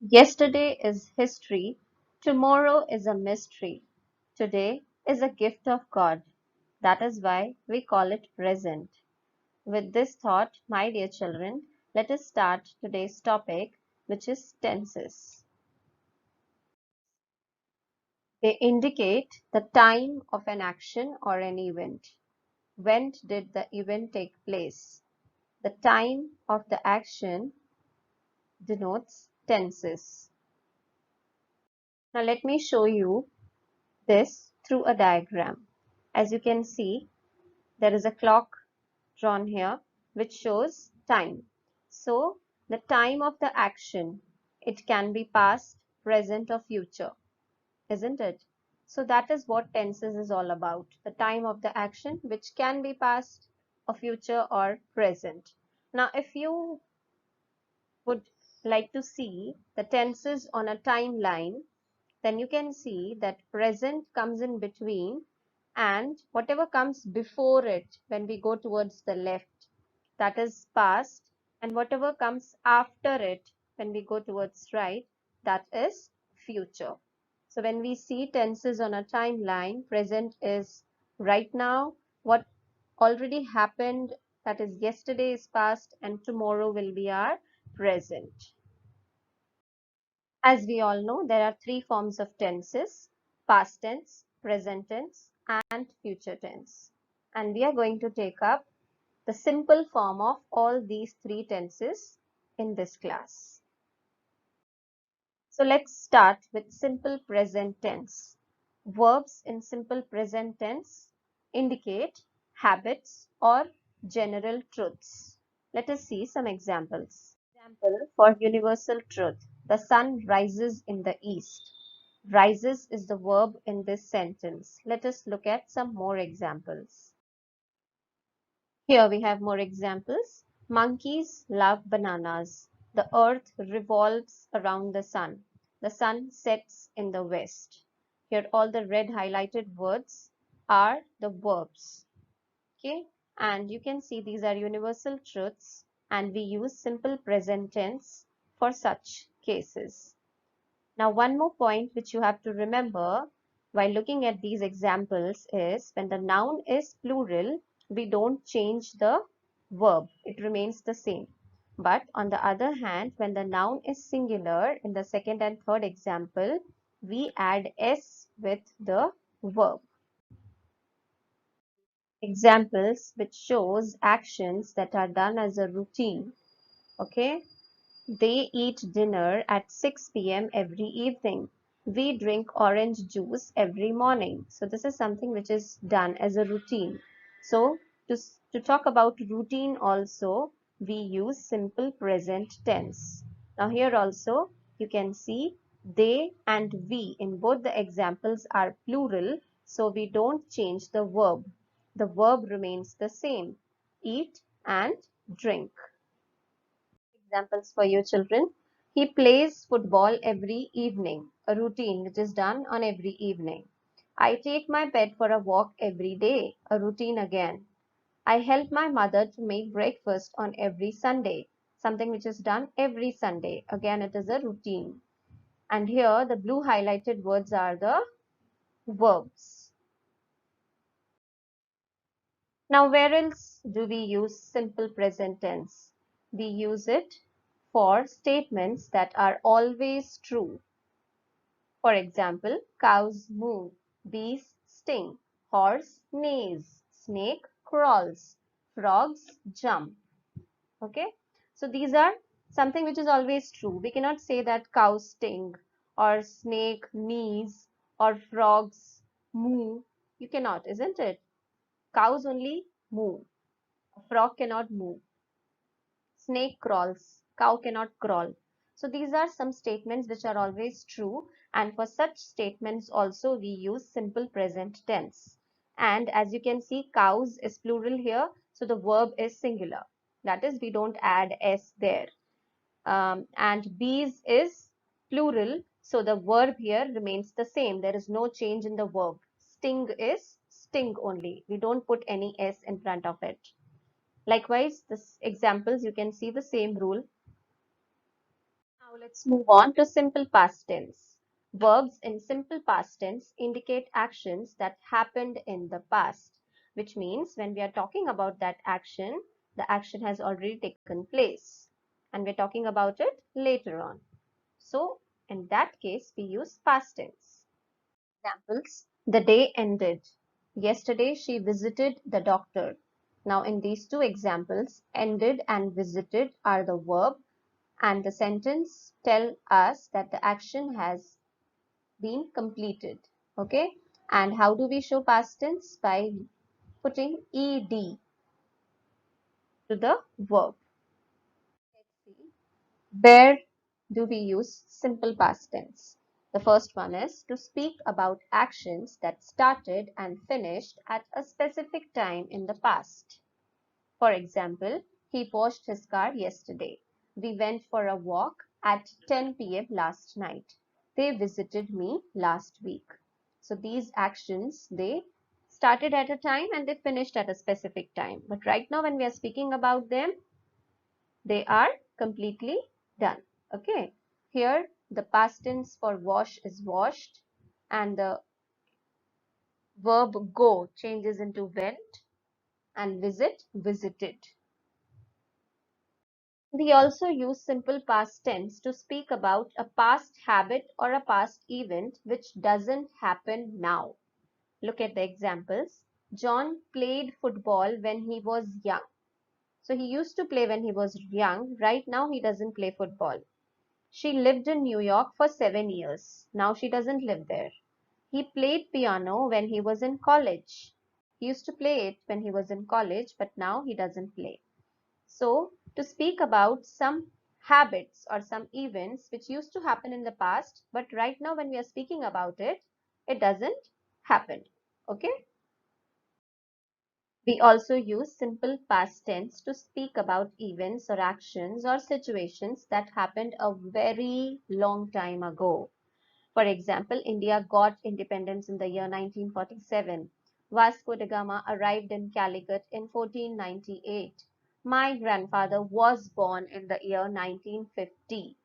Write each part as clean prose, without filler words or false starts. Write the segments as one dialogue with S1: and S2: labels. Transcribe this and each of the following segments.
S1: Yesterday is history, tomorrow is a mystery, today is a gift of God. That is why we call it present. With this thought, my dear children, let us start today's topic, which is tenses. They indicate the time of an action or an event. When did the event take place? The time of the action denotes tenses. Now let me show you this through a diagram. As you can see, there is a clock drawn here which shows time. So the time of the action, it can be past, present or future, isn't it? So that is what tenses is all about. The time of the action which can be past or future or present. Now if you would like to see the tenses on a timeline, then you can see that present comes in between and whatever comes before it when we go towards the left, that is past, and whatever comes after it when we go towards right, that is future. So when we see tenses on a timeline, present is right now, what already happened, that is yesterday is past, and tomorrow will be our present. As we all know, there are three forms of tenses: past tense, present tense, and future tense. And we are going to take up the simple form of all these three tenses in this class. So let's start with simple present tense. Verbs in simple present tense indicate habits or general truths. Let us see some examples. Example for universal truth. The sun rises in the east. Rises is the verb in this sentence. Let us look at some more examples. Here we have more examples. Monkeys love bananas. The earth revolves around the sun. The sun sets in the west. Here all the red highlighted words are the verbs. Okay, and you can see these are universal truths and we use simple present tense for such cases. Now one more point which you have to remember while looking at these examples is when the noun is plural, we don't change the verb, it remains the same. But on the other hand, when the noun is singular in the second and third example, we add s with the verb. Examples which shows actions that are done as a routine. Okay, they eat dinner at 6 p.m. every evening. We drink orange juice every morning. So this is something which is done as a routine. So to talk about routine also, we use simple present tense. Now here also you can see they and we in both the examples are plural, so we don't change the verb. The verb remains the same, eat and drink. Examples for you children. He plays football every evening, a routine which is done on every evening. I take my pet for a walk every day, a routine again. I help my mother to make breakfast on every Sunday, something which is done every Sunday. Again, it is a routine. And here the blue highlighted words are the verbs. Now, where else do we use simple present tense? We use it for statements that are always true. For example, cows moo, bees sting, horse neighs, snake crawls, frogs jump. Okay, so these are something which is always true. We cannot say that cows sting or snake neigh or frogs moo. You cannot, isn't it? Cows only moo. A frog cannot moo. Snake crawls, cow cannot crawl. So these are some statements which are always true, and for such statements also we use simple present tense. And as you can see, cows is plural here, so the verb is singular. That is, we don't add s there. And bees is plural, so the verb here remains the same. There is no change in the verb. Sting is sting only. We don't put any s in front of it. Likewise, this examples, you can see the same rule. Now Let's move on to simple past tense. Verbs in simple past tense indicate actions that happened in the past, which means when we are talking about that action, the action has already taken place and we're talking about it later on. So in that case, we use past tense. Examples: the day ended. Yesterday she visited the doctor. Now in these two examples, ended and visited are the verb and the sentence tell us that the action has been completed. Okay, and how do we show past tense? By putting ed to the verb. Let's see, where do we use simple past tense? The first one is to speak about actions that started and finished at a specific time in the past. For example, he washed his car yesterday. We went for a walk at 10 p.m. last night. They visited me last week. So these actions, they started at a time and they finished at a specific time. But right now when we are speaking about them, they are completely done. Okay. Here the past tense for wash is washed and the verb go changes into went and visit visited. We also use simple past tense to speak about a past habit or a past event which doesn't happen now. Look at the examples. John played football when he was young. So he used to play when he was young. Right now he doesn't play football. She lived in New York for 7 years. Now she doesn't live there. He played piano when he was in college. He used to play it when he was in college, but now he doesn't play. So, to speak about some habits or some events which used to happen in the past, but right now when we are speaking about it, it doesn't happen. Okay. We also use simple past tense to speak about events or actions or situations that happened a very long time ago. For example, India got independence in the year 1947. Vasco da Gama arrived in Calicut in 1498. My grandfather was born in the year 1950.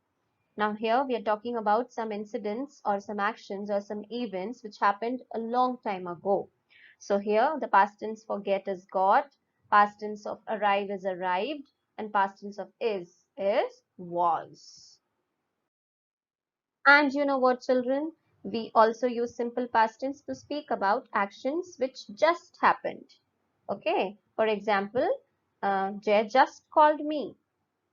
S1: Now here we are talking about some incidents or some actions or some events which happened a long time ago. So here the past tense for get is got, past tense of arrive is arrived, and past tense of is was. And you know what, children? We also use simple past tense to speak about actions which just happened. Okay. For example, Jay just called me.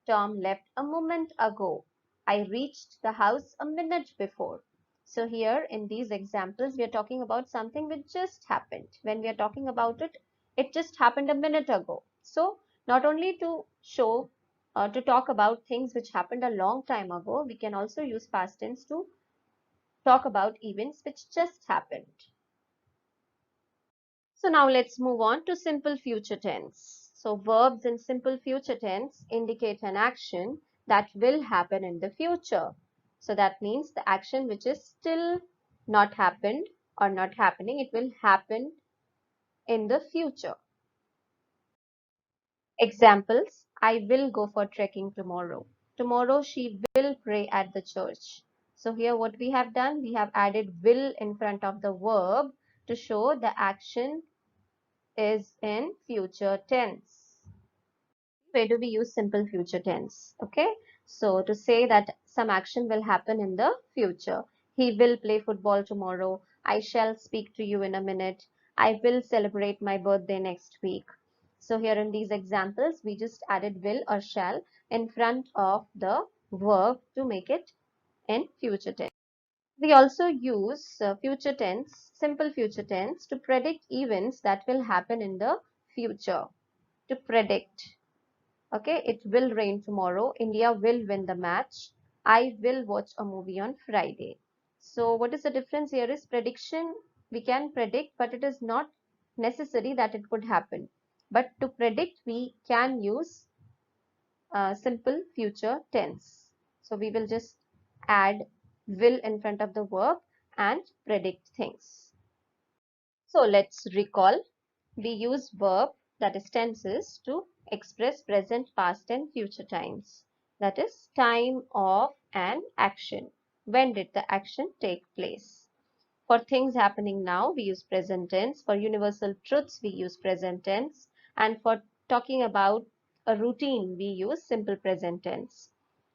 S1: Tom left a moment ago. I reached the house a minute before. So here in these examples, we are talking about something which just happened. When we are talking about it, it just happened a minute ago. So not only to show to talk about things which happened a long time ago, we can also use past tense to talk about events which just happened. So now let's move on to simple future tense. So verbs in simple future tense indicate an action that will happen in the future. So that means the action which is still not happened or not happening, it will happen in the future. Examples: I will go for trekking tomorrow. Tomorrow she will pray at the church. So here what we have done, we have added will in front of the verb to show the action is in future tense. Where do we use simple future tense? Okay, so to say that some action will happen in the future. He will play football tomorrow. I shall speak to you in a minute. I will celebrate my birthday next week. So here in these examples, we just added will or shall in front of the verb to make it in future tense. We also use future tense, simple future tense to predict events that will happen in the future. To predict. Okay, it will rain tomorrow. India will win the match. I will watch a movie on Friday. So what is the difference here is prediction. We can predict, but it is not necessary that it would happen. But to predict, we can use simple future tense. So we will just add will in front of the verb and predict things. So let's recall. We use verb, that is tenses, to express present, past and future times. That is time of an action. When did the action take place? For things happening now, we use present tense. For universal truths, we use present tense. And for talking about a routine, we use simple present tense.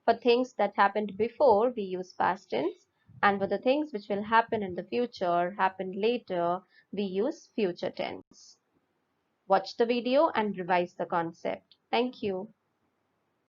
S1: For things that happened before, we use past tense. And for the things which will happen in the future, happen later, we use future tense. Watch the video and revise the concept. Thank you.